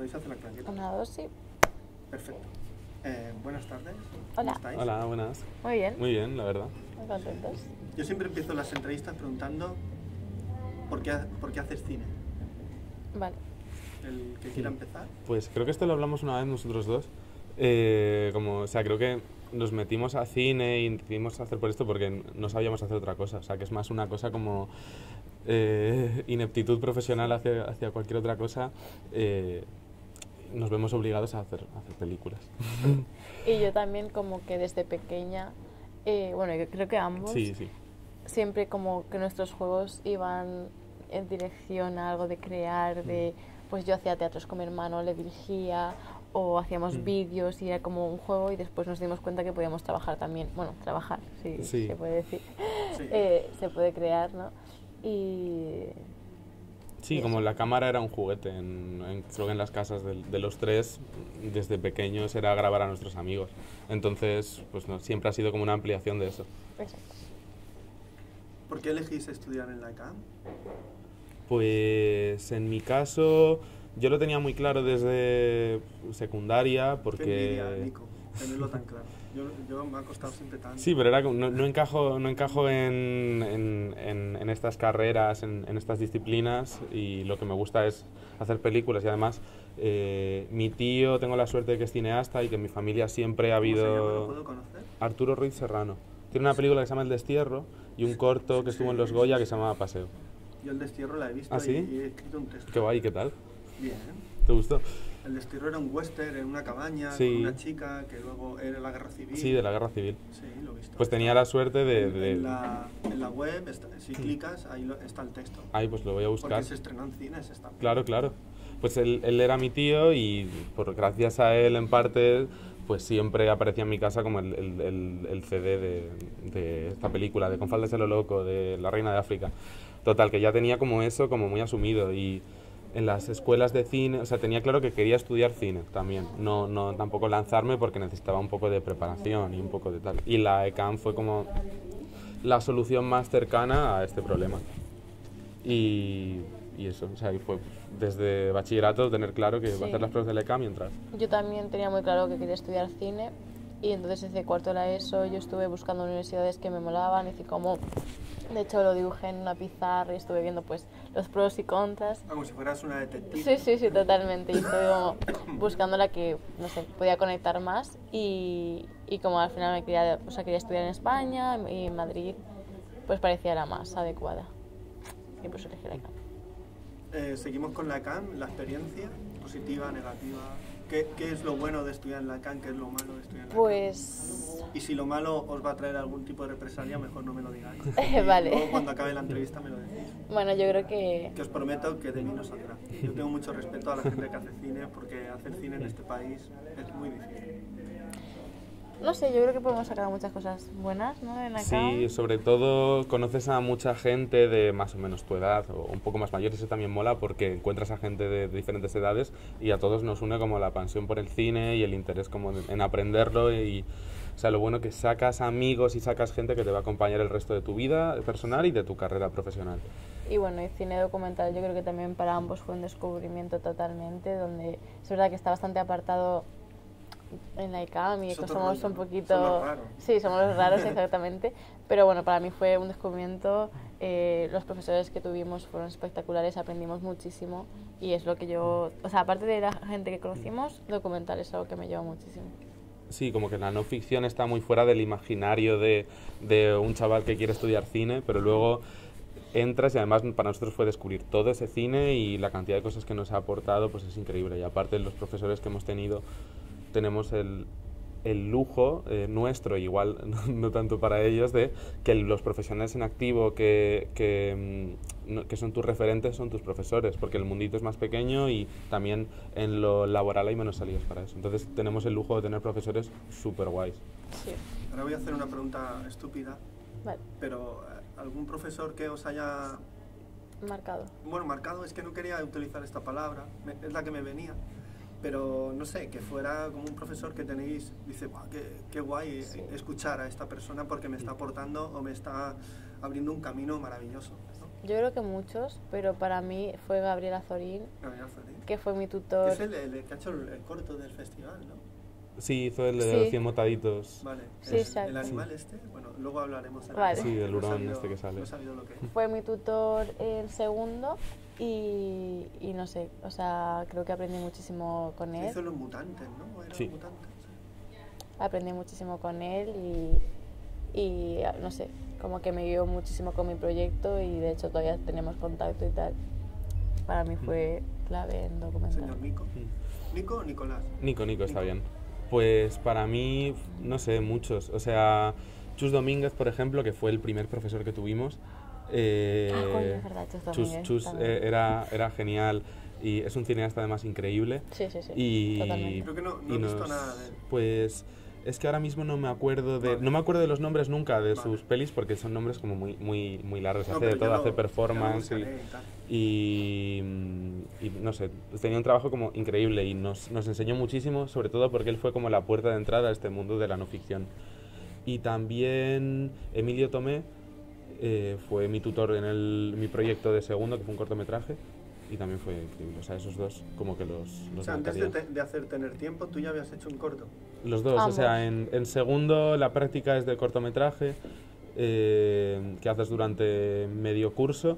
¿Podéis hacer la claqueta? 1, 2, sí. Perfecto. Buenas tardes. Hola. ¿Cómo estáis? Hola, buenas. Muy bien. Muy bien, la verdad. Muy contentos. Yo siempre empiezo las entrevistas preguntando ¿por qué haces cine? Vale. El que quiera empezar. Pues creo que esto lo hablamos una vez nosotros dos. Creo que nos metimos a cine y decidimos hacer por esto porque no sabíamos hacer otra cosa. O sea, que es más una cosa como ineptitud profesional hacia cualquier otra cosa. Nos vemos obligados a hacer películas. Y yo también como que desde pequeña, bueno, yo creo que ambos, Sí, sí. siempre como que nuestros juegos iban en dirección a algo de crear, pues yo hacía teatros con mi hermano, le dirigía, o hacíamos vídeos y era como un juego, y después nos dimos cuenta que podíamos trabajar también, bueno, trabajar, sí. Se puede decir, Sí. se puede crear, ¿no? Y Sí, como la cámara era un juguete, creo que en las casas de los tres, desde pequeños era grabar a nuestros amigos. Entonces, pues no, siempre ha sido como una ampliación de eso. exacto. ¿Por qué elegís estudiar en la ECAM? Pues en mi caso, yo lo tenía muy claro desde secundaria, Qué porque... envidia, Nico, tenerlo tan claro. Yo me ha costado siempre tanto. Sí, pero era no encajo en estas carreras, en estas disciplinas, y lo que me gusta es hacer películas. Y además, mi tío, tengo la suerte de que es cineasta y que en mi familia siempre ha ¿Cómo se llama? habido... ¿Lo puedo conocer? Arturo Ruiz Serrano. Tiene una película que se llama El Destierro y un corto que estuvo en los Goya que se llama Paseo. Yo el destierro la he visto. ¿Ah, sí? y he escrito un texto. Qué guay, ¿qué tal? Bien. ¿Te gustó? El destierro era un western en una cabaña Sí. con una chica que luego era la guerra civil. Sí, de la Guerra Civil. Sí, lo he visto. Pues tenía la suerte de... En la web, si clicas, ahí está el texto. Ay, pues lo voy a buscar. Porque se estrenó en cines esta. Claro, claro. Pues él era mi tío y gracias a él en parte, pues siempre aparecía en mi casa como el CD de esta película, de Con faldas de lo loco, de La Reina de África. Total, que ya tenía como eso como muy asumido, y en las escuelas de cine, o sea, tenía claro que quería estudiar cine también, no tampoco lanzarme porque necesitaba un poco de preparación y un poco de tal. Y la ECAM fue como la solución más cercana a este problema. Y eso, o sea, y fue desde bachillerato tener claro que iba a hacer las pruebas de la ECAM y entrar. Yo también tenía muy claro que quería estudiar cine, y entonces desde cuarto de la ESO yo estuve buscando universidades que me molaban, y como, de hecho lo dibujé en una pizarra y estuve viendo pues los pros y contras. Como si fueras una detective. Sí, totalmente, y estuve como buscando la que, no sé, podía conectar más, y como al final quería estudiar en España, y en Madrid pues parecía la más adecuada, y pues elegí la ECAM. Seguimos con la ECAM, la experiencia, positiva, negativa. ¿Qué es lo bueno de estudiar en la ECAM? ¿Qué es lo malo de estudiar en la Pues... ECAM? Y si lo malo os va a traer algún tipo de represalia, mejor no me lo digáis. Vale. Luego cuando acabe la entrevista me lo decís. Bueno, yo creo que... Que os prometo que de mí no saldrá. Yo tengo mucho respeto a la gente que hace cine, porque hacer cine en este país es muy difícil. No sé, yo creo que podemos sacar muchas cosas buenas, ¿no? En la ECAM. Sí, sobre todo conoces a mucha gente de más o menos tu edad o un poco más mayor, y eso también mola porque encuentras a gente de diferentes edades, y a todos nos une como la pasión por el cine y el interés como en aprenderlo, y o sea, lo bueno que sacas amigos y sacas gente que te va a acompañar el resto de tu vida personal y de tu carrera profesional. Y bueno, y cine documental yo creo que también para ambos fue un descubrimiento totalmente, donde es verdad que está bastante apartado en la ICAM, y que somos un poquito... Somos raros. Sí, somos los raros, exactamente. Pero bueno, para mí fue un descubrimiento. Los profesores que tuvimos fueron espectaculares, aprendimos muchísimo, y es lo que yo... O sea, aparte de la gente que conocimos, documental es algo que me lleva muchísimo. Sí, como que la no ficción está muy fuera del imaginario de un chaval que quiere estudiar cine, pero luego entras y además para nosotros fue descubrir todo ese cine, y la cantidad de cosas que nos ha aportado pues es increíble. Y aparte los profesores que hemos tenido, tenemos el lujo nuestro, igual no tanto para ellos, de que los profesionales en activo que son tus referentes son tus profesores, porque el mundito es más pequeño y también en lo laboral hay menos salidas para eso. Entonces tenemos el lujo de tener profesores súper guays. Sí. Ahora voy a hacer una pregunta estúpida, Vale. pero ¿algún profesor que os haya... Marcado. Bueno, marcado, es que no quería utilizar esta palabra, es la que me venía. Pero no sé, que fuera como un profesor que tenéis, dice, wow, qué guay escuchar a esta persona porque me está aportando o me está abriendo un camino maravilloso, ¿no? Yo creo que muchos, pero para mí fue Gabriel Azorín, Gabriel Azorín. que fue mi tutor. Es el que ha hecho el corto del festival, ¿no? Sí, hizo el de Sí. los 100 motaditos. Vale. Sí, exacto. El animal este, bueno, luego hablaremos del Vale. animal. Sí, el No he hurón sabido- este que sale. No he sabido lo que es. Fue mi tutor el segundo y no sé, o sea, creo que aprendí muchísimo con él. Hizo los mutantes, ¿no? ¿Eran Sí. mutantes? Aprendí muchísimo con él y no sé, como que me guió muchísimo con mi proyecto y de hecho todavía tenemos contacto y tal. Para mí fue clave en documental. Señor Nico. ¿Nico o Nicolás? Nico, está bien. Pues para mí, no sé, muchos. O sea, Chus Domínguez, por ejemplo, que fue el primer profesor que tuvimos. Coño, es verdad, Chus también. era genial y es un cineasta además increíble. Sí, Y, totalmente. Creo que no y he visto nada de él. Pues es que ahora mismo no me acuerdo de, Vale. no me acuerdo de los nombres nunca de Vale. sus pelis porque son nombres como muy largos. No, Hace de pero ya todo, hace ya lo performance buscaré y tal. y no sé, tenía un trabajo como increíble y nos enseñó muchísimo, sobre todo porque él fue como la puerta de entrada a este mundo de la no ficción. Y también Emilio Tomé fue mi tutor en mi proyecto de segundo, que fue un cortometraje, y también fue increíble. O sea, esos dos como que los O sea, antes marcaría. de hacer Tener Tiempo, tú ya habías hecho un corto. Los dos, o sea, Ambos. en segundo la práctica es de cortometraje que haces durante medio curso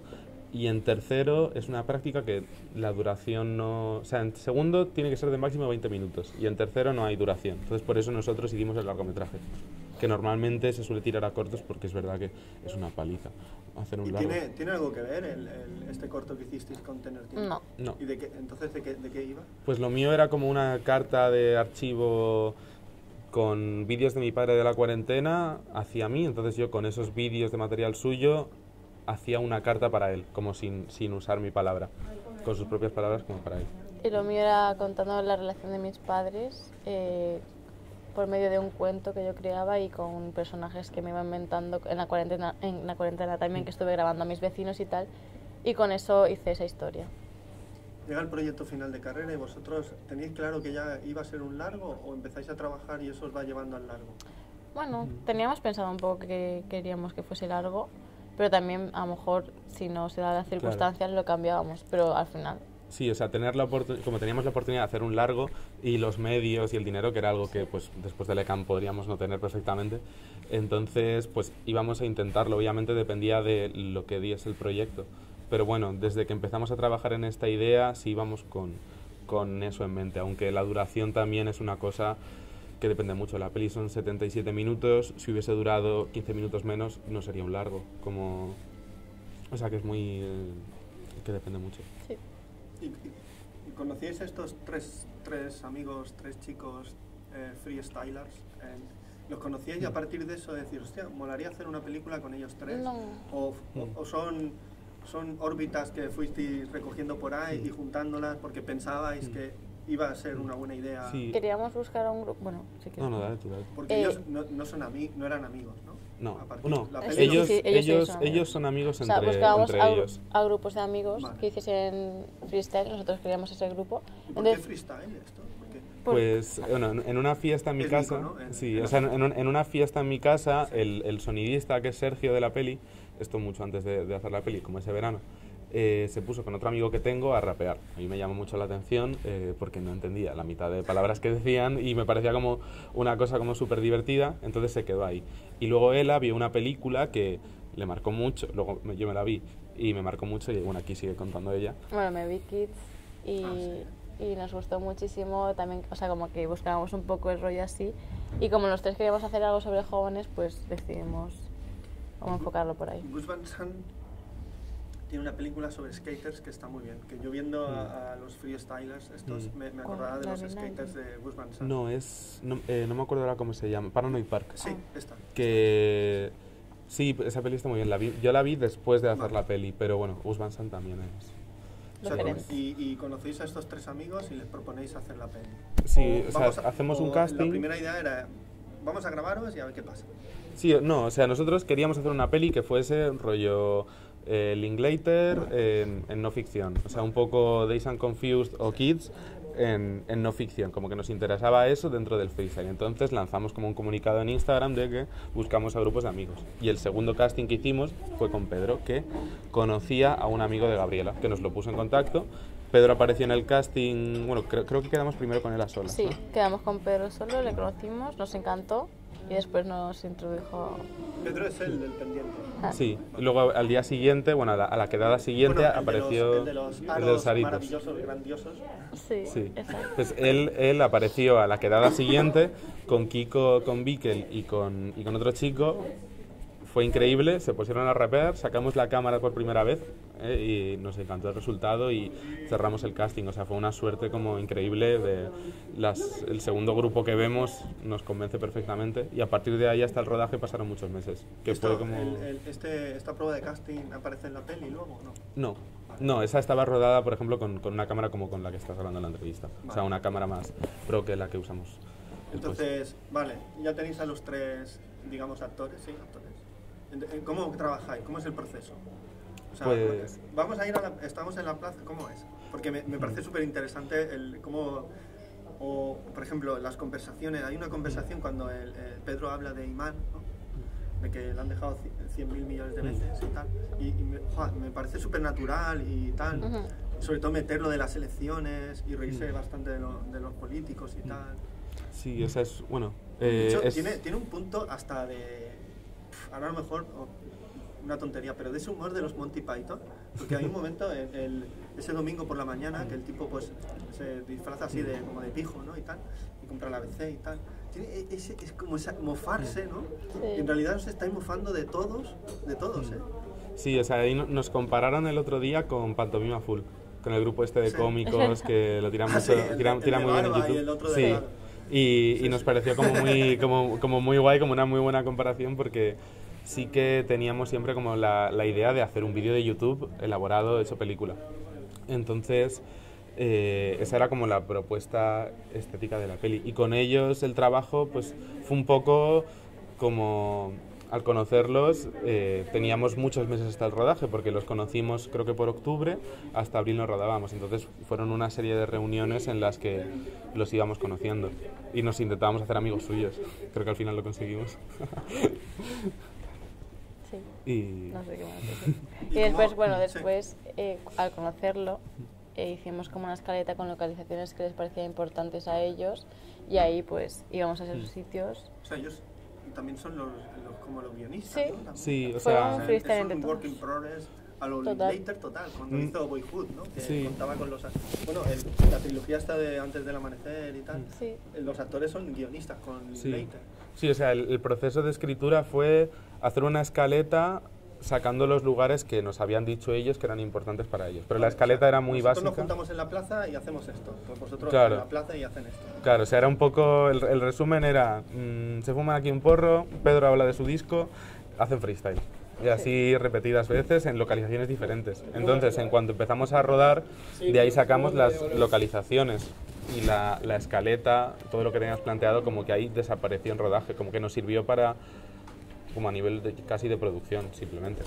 y en tercero es una práctica que la duración no... O sea, en segundo tiene que ser de máximo 20 minutos y en tercero no hay duración. Entonces por eso nosotros hicimos el largometraje, que normalmente se suele tirar a cortos porque es verdad que es una paliza hacer un ¿Y largo. tiene algo que ver este corto que hicisteis con Tener Tiempo? No. No. ¿Y entonces de qué iba? Pues lo mío era como una carta de archivo con vídeos de mi padre de la cuarentena hacia mí, entonces yo con esos vídeos de material suyo hacía una carta para él, como sin usar mi palabra, con sus propias palabras como para él. Y lo mío era contando la relación de mis padres por medio de un cuento que yo creaba y con personajes que me iba inventando en la cuarentena también, que estuve grabando a mis vecinos y tal, y con eso hice esa historia. Llega el proyecto final de carrera y vosotros tenéis claro que ya iba a ser un largo o empezáis a trabajar y eso os va llevando al largo. Bueno, teníamos pensado un poco que queríamos que fuese largo, pero también a lo mejor si no se daban las circunstancias lo cambiábamos, pero al final. Sí, o sea, como teníamos la oportunidad de hacer un largo y los medios y el dinero, que era algo que pues después del ECAM podríamos no tener perfectamente, entonces pues íbamos a intentarlo, obviamente dependía de lo que diese el proyecto. Pero bueno, desde que empezamos a trabajar en esta idea sí íbamos con eso en mente, aunque la duración también es una cosa que depende mucho. La peli son 77 minutos, si hubiese durado 15 minutos menos no sería un largo, o sea que es muy... que depende mucho. Sí. ¿Y conocíais a estos tres amigos, tres chicos freestylers? ¿Los conocíais y a partir de eso decir, hostia, molaría hacer una película con ellos tres? No. ¿O son órbitas que fuisteis recogiendo por ahí y juntándolas porque pensabais que iba a ser una buena idea? Sí. Queríamos buscar a un grupo, bueno, sí que... No, dale tú, dale. Porque ellos no eran amigos, ¿no? No, A partir- no. la Sí, peli Ellos, sí, ellos son ellos son amigos O sea, entre buscábamos ellos. a grupos de amigos Vale. que hiciesen freestyle, nosotros queríamos ese grupo. ¿Y por qué Entonces, freestyle esto? Porque Pues, bueno, en una fiesta en mi Es casa, Nico, ¿no? sí, o sea, en una fiesta en mi casa, el sonidista, que es Sergio de la peli, esto mucho antes de hacer la peli, como ese verano, se puso con otro amigo que tengo a rapear. A mí me llamó mucho la atención porque no entendía la mitad de palabras que decían y me parecía como una cosa como súper divertida, entonces se quedó ahí. Y luego él vio una película que le marcó mucho, luego yo me la vi y me marcó mucho y bueno, aquí sigue contando ella. bueno, me vi Kids y nos gustó muchísimo también, o sea, como que buscábamos un poco el rollo así. Y como los tres queríamos hacer algo sobre jóvenes, pues decidimos cómo enfocarlo por ahí. Gus Van Sant tiene una película sobre skaters que está muy bien. Que yo viendo a los freestylers estos me acordaba de ¿Cuál? los ¿La de skaters de Gus Van Sant. No, no me acuerdo ahora cómo se llama, Paranoid Park. Sí, esta. Que sí, esa peli está muy bien. Yo la vi después de hacer Vale. la peli, pero bueno, Gus Van Sant también es. O sea, Referencia. y conocéis a estos tres amigos y les proponéis hacer la peli. Sí, o sea, vamos hacemos un La casting. primera idea era, vamos a grabaros y a ver qué pasa. Sí, no, o sea, nosotros queríamos hacer una peli que fuese rollo Linklater en no ficción. O sea, un poco Dazed and Confused o Kids en no ficción, como que nos interesaba eso dentro del freestyle. Entonces lanzamos como un comunicado en Instagram de que buscamos a grupos de amigos. Y el segundo casting que hicimos fue con Pedro, que conocía a un amigo de Gabriela, que nos lo puso en contacto. Pedro apareció en el casting, bueno, creo que quedamos primero con él a solas. Sí, ¿no? quedamos con Pedro solo, le conocimos, nos encantó y después nos introdujo... Pedro es el del pendiente. Sí, y luego al día siguiente, bueno, a la quedada siguiente Bueno, apareció el de los el aros de los aritos. maravillosos, grandiosos. Sí, Sí. exacto. Pues él apareció a la quedada siguiente con Kiko, con Bikel y con otro chico. Fue increíble, se pusieron a rapear, sacamos la cámara por primera vez y nos encantó el resultado y cerramos el casting. O sea, fue una suerte como increíble. El segundo grupo que vemos nos convence perfectamente y a partir de ahí hasta el rodaje pasaron muchos meses. Que fue como... ¿Esta prueba de casting aparece en la peli luego o no? No, esa estaba rodada, por ejemplo, con una cámara como con la que estás grabando la entrevista. Vale. O sea, una cámara más pro que la que usamos. Entonces, vale, ya tenéis a los tres, digamos, actores, ¿sí? Actores. ¿Cómo trabajáis? ¿Cómo es el proceso? O sea, Pues... vamos a ir estamos en la plaza, ¿cómo es? Porque me parece súper interesante el cómo, o por ejemplo, las conversaciones. Hay una conversación cuando Pedro habla de Imán, ¿no? De que le han dejado 100.000 millones de veces y tal. Y me parece súper natural y tal. Sobre todo meterlo de las elecciones y reírse bastante de los políticos y tal. Sí, esa es, bueno... De hecho, tiene un punto hasta de... Ahora a lo mejor una tontería, pero de ese humor de los Monty Python, porque hay un momento, ese domingo por la mañana, que el tipo pues se disfraza así como de pijo, ¿no? Y tal, y compra la ABC y tal. Es como mofarse, ¿no? Sí. Y en realidad os estáis mofando de todos, ¿eh? Sí, o sea, ahí nos compararon el otro día con Pantomima Full, con el grupo este de cómicos que lo tiran mucho, tiran muy bien en YouTube. Y el otro de sí. Barba. Y nos pareció como muy guay, como una muy buena comparación, porque sí que teníamos siempre como la idea de hacer un vídeo de YouTube elaborado, hecho película. Entonces, esa era como la propuesta estética de la peli. Y con ellos el trabajo pues fue un poco como... Al conocerlos teníamos muchos meses hasta el rodaje, porque los conocimos creo que por octubre, hasta abril nos rodábamos. Entonces fueron una serie de reuniones en las que los íbamos conociendo y nos intentábamos hacer amigos suyos. Creo que al final lo conseguimos. Sí. Y... No sé qué más decir. Y después, bueno, después al conocerlo hicimos como una escaleta con localizaciones que les parecían importantes a ellos y ahí pues íbamos a esos sitios. O sea, ellos también son como los guionistas, Sí. ¿no? También. Sí, o Fue sea... un freestyle es entre un todos. work in progress a lo Total. Linklater total, cuando hizo Boyhood, ¿no? Que Sí. contaba con los... Bueno, la trilogía está de Antes del Amanecer y tal. Sí. Los actores son guionistas con Sí. Linklater. Sí, o sea, el proceso de escritura fue hacer una escaleta sacando los lugares que nos habían dicho ellos que eran importantes para ellos. Pero la escaleta era muy nosotros básica. Nos juntamos en la plaza y hacemos esto. Pues vosotros Claro. en la plaza y hacen esto. Claro, o sea, era un poco... El resumen era... se fuman aquí un porro, Pedro habla de su disco, hacen freestyle. Y así repetidas veces en localizaciones diferentes. Entonces, en cuanto empezamos a rodar, de ahí sacamos las localizaciones. Y la escaleta, todo lo que teníamos planteado, como que ahí desapareció en rodaje, como que nos sirvió para... como a nivel casi de producción, simplemente.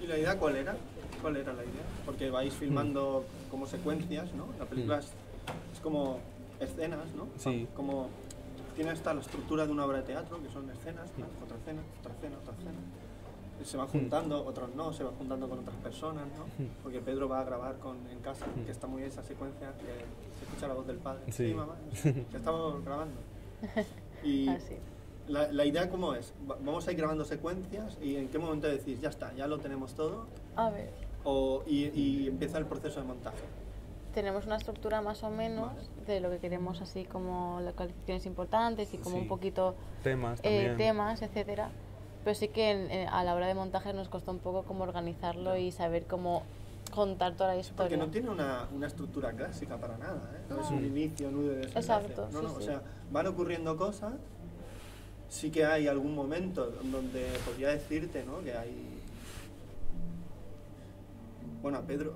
¿Y la idea cuál era? ¿Cuál era la idea? Porque vais filmando como secuencias, ¿no? La película es como escenas, ¿no? Sí. Como tiene hasta la estructura de una obra de teatro, que son escenas, ¿no? Otra escena, otra escena, otra escena. Y se van juntando, otros no, se van juntando con otras personas, ¿no? Porque Pedro va a grabar en casa, que está muy bien esa secuencia, que se escucha la voz del padre. Sí. Mamá, que estamos grabando. Y Así. la idea cómo es, vamos a ir grabando secuencias y en qué momento decís, ya está, ya lo tenemos todo, A ver, y empieza el proceso de montaje. tenemos una estructura más o menos de lo que queremos, así como localizaciones importantes y como Sí. un poquito Temas también. temas, etcétera. Pero sí que a la hora de montaje nos costó un poco cómo organizarlo y saber cómo contar toda la Porque historia. no tiene una estructura clásica para nada, ¿eh? No es un inicio, nudo de desenlace. Exacto, No, sí, no, o sí. sea, van ocurriendo cosas, sí que hay algún momento donde podría decirte, ¿no? Que hay... Bueno, a Pedro,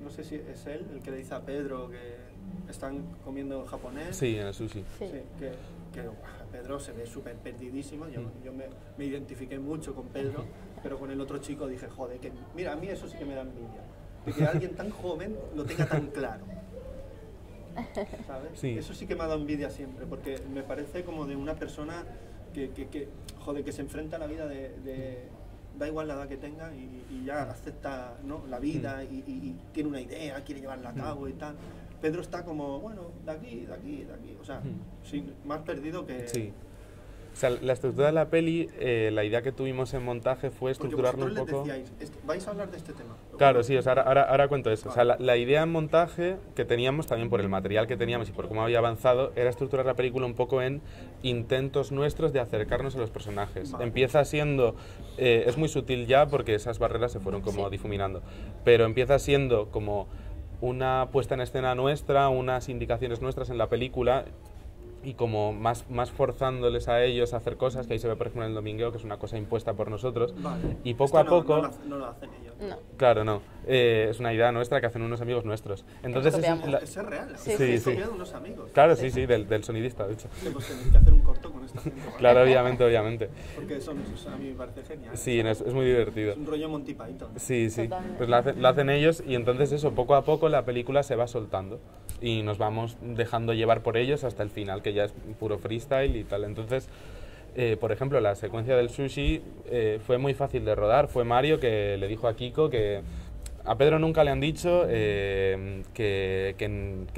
no sé si es él el que le dice a Pedro que están comiendo japonés. Sí, en el sushi. Sí. Sí, que Pedro se ve súper perdidísimo. Yo me identifiqué mucho con Pedro, pero con el otro chico dije, joder, que mira, a mí eso sí que me da envidia. De que alguien tan joven lo tenga tan claro. ¿sabes? Sí. Eso sí que me ha dado envidia siempre, porque me parece como de una persona joder, que se enfrenta a la vida da igual la edad que tenga y ya acepta, ¿no?, la vida y tiene una idea, quiere llevarla a cabo y tal. Pedro está como, bueno, de aquí, o sea, más perdido que... Sí. O sea, la estructura de la peli, la idea que tuvimos en montaje fue estructurarlo un porque poco... vosotros les decíais, vais a hablar de este tema. Claro, sí, o sea, ahora cuento eso. O sea, la idea en montaje que teníamos, también por el material que teníamos y por cómo había avanzado, era estructurar la película un poco en intentos nuestros de acercarnos a los personajes. Vale. Empieza siendo... es muy sutil ya porque esas barreras se fueron como difuminando, pero empieza siendo como una puesta en escena nuestra, unas indicaciones nuestras en la película y como más forzándoles a ellos a hacer cosas, que ahí se ve por ejemplo en el Domingueo, que es una cosa impuesta por nosotros. Vale. Y poco Esto a poco... no lo hacen ellos. No. Claro, no. Es una idea nuestra que hacen unos amigos nuestros. Entonces Eso es real. Sí, es sí. copiado de unos amigos. Claro, sí, del sonidista, de hecho. Pues tenéis que hacer un corto con esta gente. ¿Vale? Claro, obviamente. Porque a mí me parece genial. Sí, es muy divertido. Es un rollo Monty Python. Sí. Totalmente. Pues lo hacen ellos y entonces eso, poco a poco la película se va soltando y nos vamos dejando llevar por ellos hasta el final, que ya es puro freestyle y tal. Entonces, por ejemplo, la secuencia del sushi fue muy fácil de rodar. Fue Mario que le dijo a Kiko que a Pedro nunca le han dicho que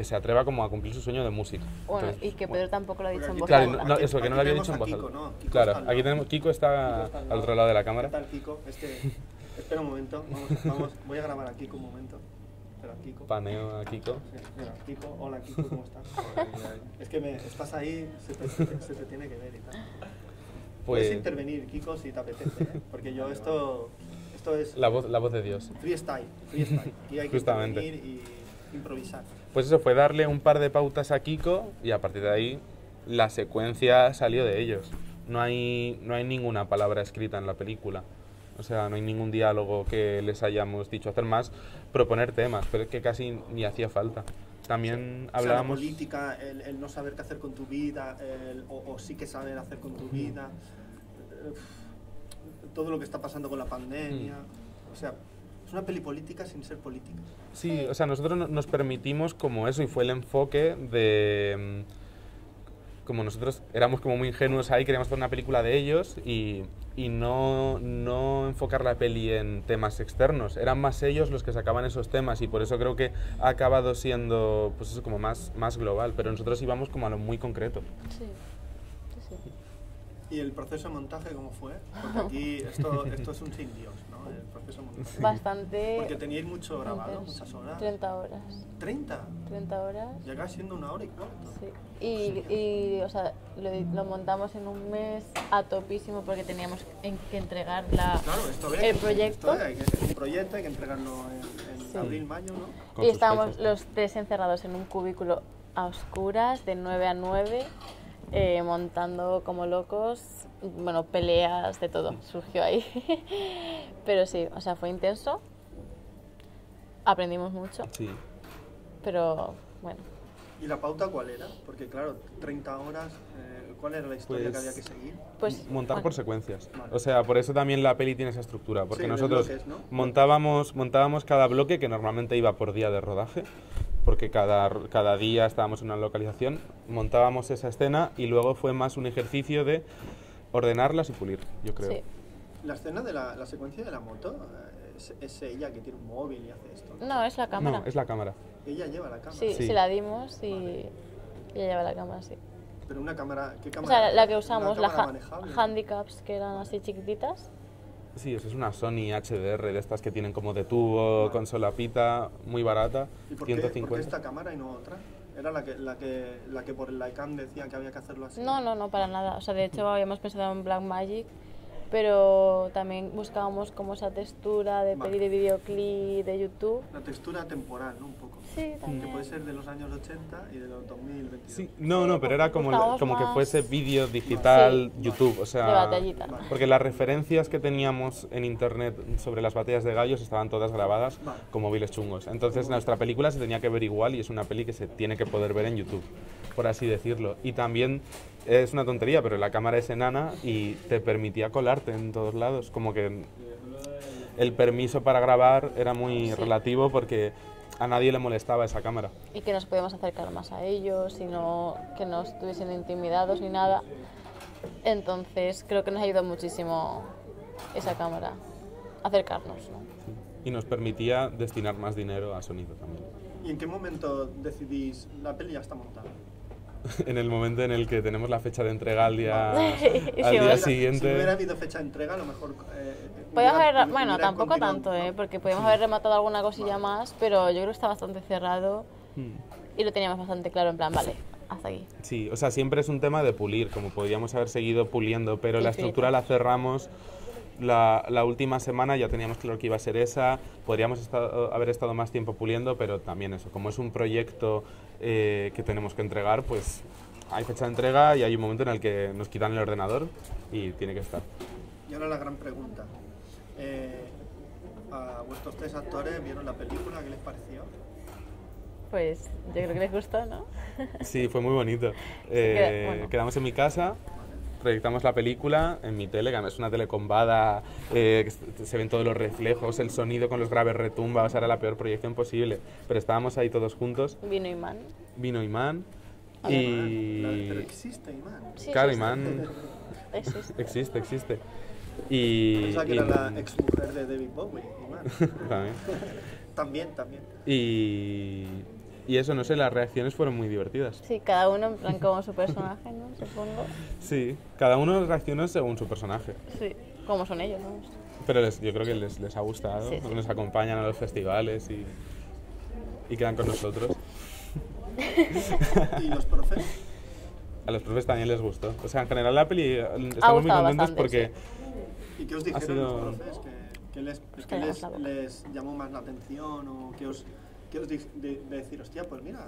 se atreva como a cumplir su sueño de música. Bueno, Entonces, y que Pedro tampoco lo ha dicho en voz claro, alta. no, eso, que no lo había tenemos dicho en a voz Kiko, alta. ¿no? Kiko Claro, está al aquí lado. tenemos, Kiko está al otro lado de la cámara. ¿Qué tal, Kiko? Espera un momento, voy a grabar a Kiko un momento. Espera, Kiko. Paneo a Kiko. Sí, mira, Kiko, hola Kiko, ¿cómo estás? Es que estás ahí, se te tiene que ver y tal. Puedes intervenir, Kiko, si te apetece, ¿eh? Porque yo esto es La voz de Dios. freestyle. Aquí hay que Justamente. intervenir y improvisar. Pues eso, fue darle un par de pautas a Kiko y a partir de ahí la secuencia salió de ellos. No hay ninguna palabra escrita en la película. O sea, no hay ningún diálogo que les hayamos dicho hacer más, proponer temas, pero es que casi ni hacía falta. También hablábamos... O sea, la política, el no saber qué hacer con tu vida, o sí que saber hacer con tu vida, todo lo que está pasando con la pandemia. O sea, es una peli política sin ser política. Sí, o sea, nosotros nos permitimos como eso y fue el enfoque de... Como nosotros éramos como muy ingenuos ahí, queríamos hacer una película de ellos y no enfocar la peli en temas externos. Eran más ellos los que sacaban esos temas y por eso creo que ha acabado siendo pues eso, como más global, pero nosotros íbamos como a lo muy concreto. Sí. ¿Y el proceso de montaje cómo fue? Porque aquí esto es un sin Dios, ¿no? El proceso de montaje. Bastante... Porque teníais mucho grabado, muchas horas. 30 horas. ¿30? 30 horas. Llega siendo 1 hora y cuarto. Sí. Y o sea, lo montamos en un mes a topísimo porque teníamos que entregar Claro, el proyecto. Un proyecto hay que entregarlo en abril, mayo, ¿no? Con Y sus estábamos fechas. los tres encerrados en un cubículo a oscuras de 9 a 9, montando como locos, bueno, peleas, de todo, surgió ahí. Pero sí, o sea, fue intenso, aprendimos mucho, Sí. pero bueno. ¿Y la pauta cuál era? Porque claro, 30 horas, ¿cuál era la historia Pues- que había que seguir? Pues, Montar bueno, por secuencias. Vale. O sea, por eso también la peli tiene esa estructura, porque Sí, de nosotros bloques, ¿no? montábamos cada bloque, que normalmente iba por día de rodaje, porque cada día estábamos en una localización, montábamos esa escena y luego fue más un ejercicio de ordenarlas y pulir, yo creo. sí. La escena de la secuencia de la moto, es ella que tiene un móvil y hace esto. No, es la cámara. No, es la cámara. Ella lleva la cámara. Sí, Sí. sí, la dimos y ella lleva la cámara, sí. Pero una cámara, ¿qué O cámara? sea, la que ¿Una usamos, cámara manejable? handicaps que eran así chiquititas. Sí, eso es una Sony HDR de estas que tienen como de tubo, con solapita, muy barata, ¿Y por qué 150. esta cámara y no otra? ¿Era la que por el Lycam decía que había que hacerlo así? No, para nada. O sea, de hecho habíamos pensado en Blackmagic, pero también buscábamos como esa textura de Vale. peli de videoclip de YouTube. La textura temporal, ¿no? Un poco. Sí, también. Que puede ser de los años 80 y de los 2022. Sí, no, pero era como Buscábamos que más- fuese vídeo digital, Sí. YouTube, o sea... De batallita. Vale. Porque las referencias que teníamos en internet sobre las batallas de gallos estaban todas grabadas Vale. con móviles chungos. Entonces nuestra película se tenía que ver igual y es una peli que se tiene que poder ver en YouTube, por así decirlo. Y también es una tontería, pero la cámara es enana y te permitía colarte en todos lados. Como que el permiso para grabar era muy Sí. relativo porque a nadie le molestaba esa cámara. Y que nos podíamos acercar más a ellos y no que no estuviesen intimidados ni nada. Entonces creo que nos ayudó muchísimo esa cámara a acercarnos, ¿no? Y nos permitía destinar más dinero a sonido también. ¿Y en qué momento decidís, la peli ya está montada? En el momento en el que tenemos la fecha de entrega al día, Sí, al día bueno. siguiente. Si no hubiera habido fecha de entrega, a lo mejor... Podíamos hubiera- haber, bueno, hubiera tampoco continuado, tanto, ¿no? porque podíamos haber rematado alguna cosilla más, pero yo creo que está bastante cerrado y lo teníamos bastante claro, en plan, vale, hasta aquí. Sí, o sea, siempre es un tema de pulir, como podríamos haber seguido puliendo, pero la Infinito. estructura la cerramos la última semana, ya teníamos claro que iba a ser esa, podríamos haber estado más tiempo puliendo, pero también eso, como es un proyecto que tenemos que entregar, pues hay fecha de entrega y hay un momento en el que nos quitan el ordenador y tiene que estar. Y ahora la gran pregunta. A vuestros 3 actores, ¿vieron la película? ¿Qué les pareció? Pues yo creo que les gustó, ¿no? Sí, fue muy bonito. bueno. Quedamos en mi casa, proyectamos la película en mi tele, que además es una tele combada, que se ven todos los reflejos, el sonido con los graves retumba, o sea, era la peor proyección posible. Pero estábamos ahí todos juntos, Vino Imán. vino Imán Pero y... existe, Imán. Sí, Claro, sí, sí. Imán Existe. existe. Y... Pensaba que era la exmujer de David Bowie, Imán. También. También. Y eso, no sé, las reacciones fueron muy divertidas. Sí, cada uno en plan como su personaje, ¿no? Supongo. Sí, cada uno reaccionó según su personaje. Sí, como son ellos, ¿no? Pero yo creo que les ha gustado, Sí, sí. nos acompañan a los festivales y quedan con nosotros. ¿Y los profes? A los profes también les gustó. O sea, en general la peli estamos muy gustado contentos bastante, porque ¿Y qué os Ha dijeron sido- los profes? ¿Qué les, Pues qué callamos la boca. les llamó más la atención? ¿O qué os de decir, hostia, pues mira,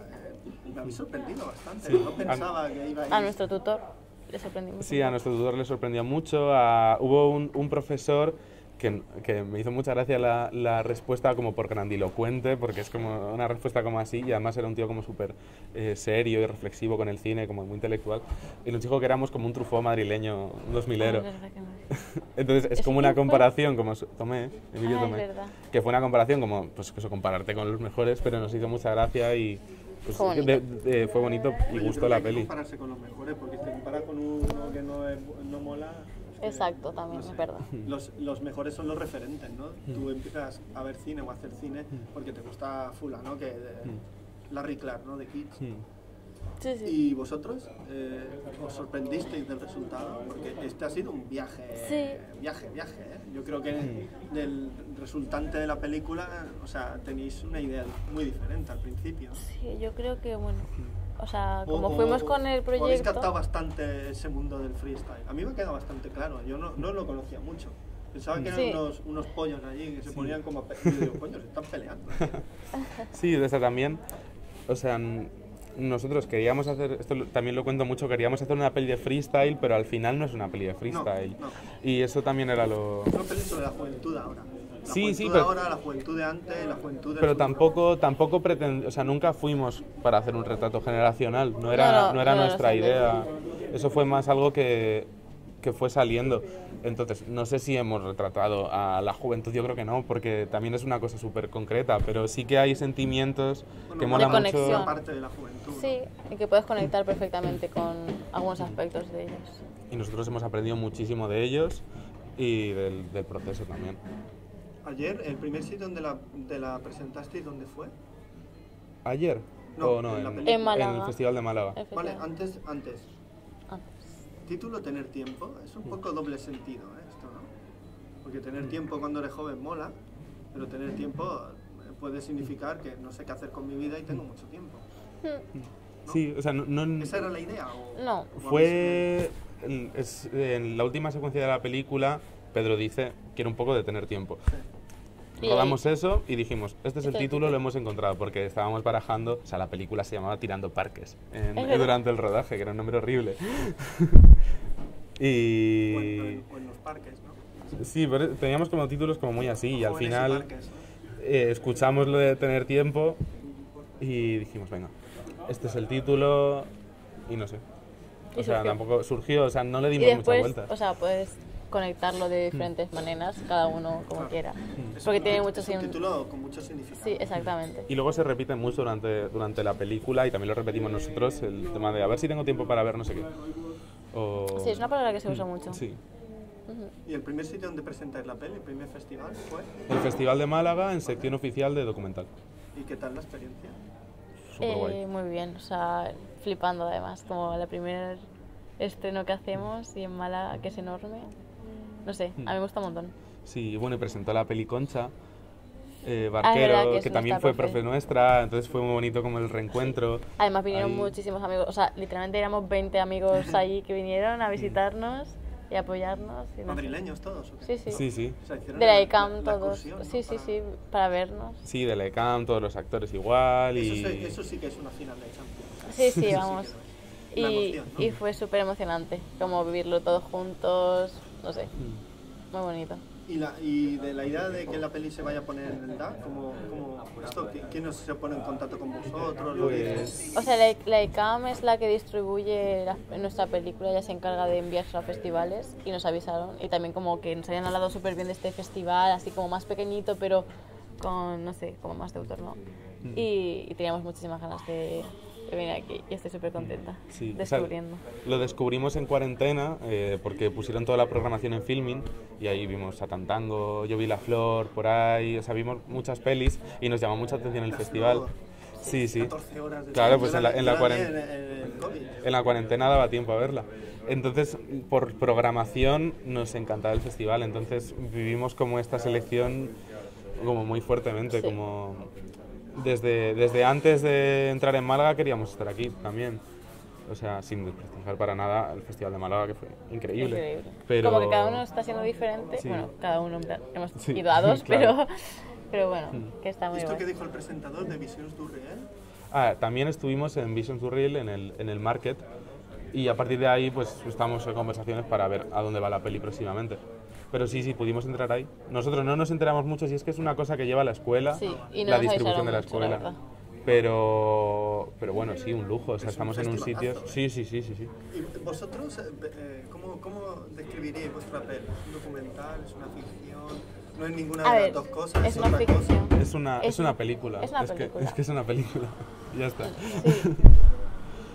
me habéis sorprendido bastante? Sí. No pensaba que iba A nuestro tutor le sorprendimos. mucho. sí, a nuestro tutor le sorprendió mucho. Hubo un profesor que me hizo mucha gracia la respuesta como por grandilocuente, porque es como una respuesta como así, y además era un tío como súper serio y reflexivo con el cine, como muy intelectual, y nos dijo que éramos como un Truffaut madrileño, un Ah, 2000ero. es verdad que no. Entonces es ¿Ese como una quién fue? comparación, como Tomé, Emilio Ah, es Tomé, verdad. que fue una comparación como, pues eso, compararte con los mejores, pero nos hizo mucha gracia y pues, Fue bonito. fue bonito y Yo gustó creo que la hay que peli. compararse con los mejores, porque si te comparas con uno que no mola... es que, Exacto, también, no sé. es verdad. Los mejores son los referentes, ¿no? Tú empiezas a ver cine o a hacer cine porque te gusta fulano, que Larry Clark, ¿no? De Kids. Sí, sí. ¿Y vosotros os sorprendisteis del resultado? Porque este ha sido un viaje, Sí. viaje, ¿eh? Yo creo que del resultante de la película, o sea, tenéis una idea muy diferente al principio. Sí, yo creo que, bueno, o sea, O- como o- fuimos con el o habéis captado proyecto... bastante ese mundo del freestyle. A mí me ha quedado bastante claro, yo no lo conocía mucho. Pensaba que eran Sí. unos pollos allí que se ponían como a y yo digo, coño, se están peleando. Sí, de esa también. O sea, nosotros queríamos hacer, esto también lo cuento mucho, queríamos hacer una peli de freestyle, pero al final no es una peli de freestyle. no. Y eso también era lo... Es una peli sobre la juventud ahora. La Sí, juventud sí, de pero- ahora, la juventud de antes, la juventud del Pero futuro. tampoco o sea, nunca fuimos para hacer un retrato generacional, no era No era nuestra nuestra idea. Eso fue más algo que fue saliendo. Entonces, no sé si hemos retratado a la juventud, yo creo que no, porque también es una cosa súper concreta, pero sí que hay sentimientos que Bueno, mola de mucho. conexión. Una parte de la juventud. ¿no? Sí, y que puedes conectar perfectamente con algunos aspectos de ellos. Y nosotros hemos aprendido muchísimo de ellos y del proceso también. Ayer, el primer sitio donde la presentasteis, ¿dónde fue? ¿Ayer? No, ¿O no? en la En, película. En Málaga. el Festival de Málaga. Vale, Efectivamente. antes. Ah, Título Tener Tiempo, es un poco doble sentido, esto, ¿no? Porque tener tiempo cuando eres joven mola, pero tener tiempo puede significar que no sé qué hacer con mi vida y tengo mucho tiempo. ¿no? Sí, o sea, ¿Esa era la idea? No. fue en la última secuencia de la película, Pedro dice, quiero un poco de tener tiempo. Y Rodamos eso y dijimos, este es el Este es el título, título. lo hemos encontrado, porque estábamos barajando, o sea, la película se llamaba Tirando Parques verdad. durante el rodaje, que era un nombre horrible. O y en los parques, ¿no? sí, pero teníamos como títulos como muy así, y al Jóvenes final parques, ¿no? escuchamos lo de tener tiempo y dijimos, venga, este es el título y no sé. Y O sea, surgió. tampoco surgió, o sea, no le Y dimos mucha después, vuelta. o sea, pues conectarlo de diferentes maneras, cada uno como quiera. Es Porque un tiene ti- mucho es un título con mucho significado. Sí, exactamente. Y luego se repite mucho durante la película y también lo repetimos nosotros, el tema de a ver si tengo tiempo para ver no sé qué. O... Sí, es una palabra que se usa mucho. Sí. ¿Y el primer sitio donde presentáis la peli, el primer festival, fue? El Festival de Málaga en sección oficial de documental. ¿Y qué tal la experiencia? Súper guay. Muy bien, o sea, flipando además, como la primer estreno que hacemos y en Málaga, que es enorme. No sé, a mí me gusta un montón. Sí, bueno, y presentó la peli Concha, es Barquero, verdad que es que también nuestra fue profe nuestra, entonces fue muy bonito como el reencuentro. Además vinieron Ahí. muchísimos amigos, o sea, literalmente éramos 20 amigos allí que vinieron a visitarnos y apoyarnos. Y no sé. ¿Madrileños todos? ¿O qué? Sí, sí. Sí, sí. O sea, hicieron De la la ICAM todos. excursión, ¿no? Sí, sí, Para- sí, para vernos. Sí, de la ECAM, todos los actores igual y... Eso sí que es una final de Champions. Sí, sí, Eso vamos. que lo es. Y, La emoción, ¿no? y fue súper emocionante, como vivirlo todos juntos, no sé, muy bonito. Y de la idea de que la peli se vaya a poner en el DAC, ¿quién se pone en contacto con vosotros? ¿Lo Pues... O sea, la ICAM es la que distribuye nuestra película, ella se encarga de enviarse a festivales y nos avisaron. Y también como que nos habían hablado súper bien de este festival, así como más pequeñito, pero con, no sé, como más de autor, ¿no? Y teníamos muchísimas ganas de venir aquí y estoy súper contenta Sí, o sea, descubriendo. lo descubrimos en cuarentena porque pusieron toda la programación en Filmin y ahí vimos a Tantango, Yo vi la flor, por ahí, o sea, vimos muchas pelis y nos llamó mucha atención el festival. Sí, sí. 14 horas de Claro, pues Yo en la vi en cuarentena... el COVID. En la cuarentena daba tiempo a verla. Entonces, por programación nos encantaba el festival, entonces vivimos como esta selección como muy fuertemente, Sí. como desde antes de entrar en Málaga queríamos estar aquí también. O sea, sin desprestigiar para nada el Festival de Málaga, que fue increíble. Increíble. Pero... Como que cada uno está siendo diferente, Sí. bueno, cada uno, en plan, hemos Sí, ido a dos, claro. pero bueno, que está muy ¿Esto que guay. dijo el presentador de Visions du Réel? También estuvimos en Visions du Reel, en el Market, y a partir de ahí pues estamos en conversaciones para ver a dónde va la peli próximamente. Pero sí, pudimos entrar ahí. Nosotros no nos enteramos mucho si es que es una cosa que lleva la escuela, Sí, y no la nos distribución de la avisaron mucho, la escuela. verdad. Pero bueno, sí, un lujo. O sea, Es un estamos en un sitio... festivalazo, Sí. ¿Y vosotros cómo describiríais vuestra peli? ¿Es un documental? ¿Es una ficción? ¿No es ninguna A de ver, las dos cosas? es una otra cosa? ficción. Es una película. Es una que, película. es que es una película. Ya está. Sí.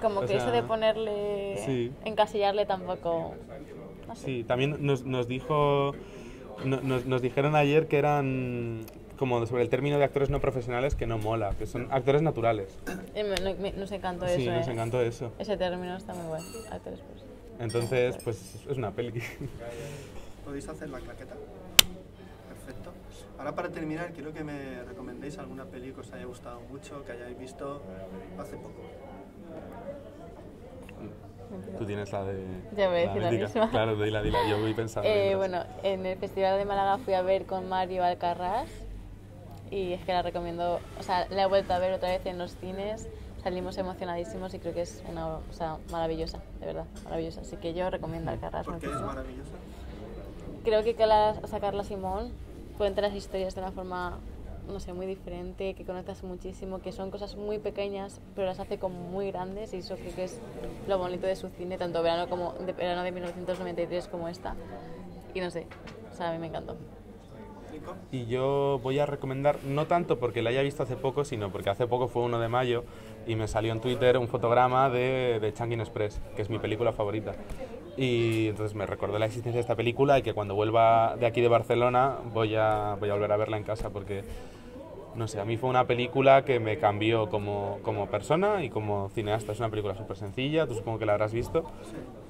Como O que sea, eso de ponerle, sí. encasillarle tampoco, no sé. Sí, también nos dijeron ayer que eran como sobre el término de actores no profesionales que no mola, que son actores naturales. Nos encantó Sí, eso, nos encantó eso. Ese término está muy bueno, actores pues. Entonces, pues es una peli. ¿Podéis hacer la claqueta? Perfecto. Ahora para terminar, quiero que me recomendéis alguna peli que os haya gustado mucho, que hayáis visto hace poco. Tú tienes la de... Ya voy a decir la mítica. misma. Claro, dila, yo voy pensando. mientras. Bueno, en el Festival de Málaga fui a ver con Mario Alcarrás y es que la recomiendo, o sea, la he vuelto a ver otra vez en los cines, salimos emocionadísimos y creo que es una, o sea, maravillosa, de verdad, maravillosa. Así que yo recomiendo Alcarrás Porque es muchísimo. maravilloso. Creo que Carla Simón cuenta las historias de una forma, no sé, muy diferente, que conectas muchísimo, que son cosas muy pequeñas, pero las hace como muy grandes y eso creo que es lo bonito de su cine, tanto verano de 1993 como esta. Y no sé, o sea, a mí me encantó. ¿Nico? Y yo voy a recomendar, no tanto porque la haya visto hace poco, sino porque hace poco fue 1 de mayo y me salió en Twitter un fotograma de Chungking Express, que es mi película favorita. Y entonces me recordó la existencia de esta película y que cuando vuelva de aquí de Barcelona voy a volver a verla en casa porque, no sé, a mí fue una película que me cambió como persona y como cineasta. Es una película súper sencilla, tú supongo que la habrás visto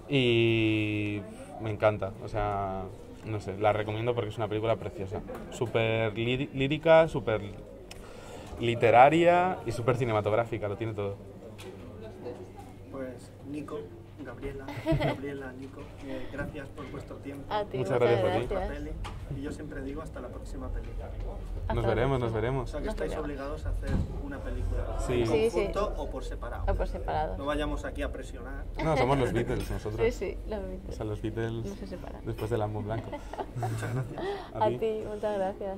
y me encanta, o sea, no sé, la recomiendo porque es una película preciosa, súper lírica, súper literaria y súper cinematográfica, lo tiene todo. Pues Nico, Gabriela, Nico, gracias por vuestro tiempo. A ti, Muchas gracias a ti. Vuestra peli. Y yo siempre digo hasta la próxima película. Nos veremos. O sea que Nos estáis veremos. obligados a hacer una película Sí. en Sí, conjunto o por separado. O por separado. No vayamos aquí a presionar. No, somos los Beatles nosotros. Sí, sí, lo vi. O sea, los Beatles No se separan. después del álbum blanco. Muchas gracias. A ti, muchas gracias.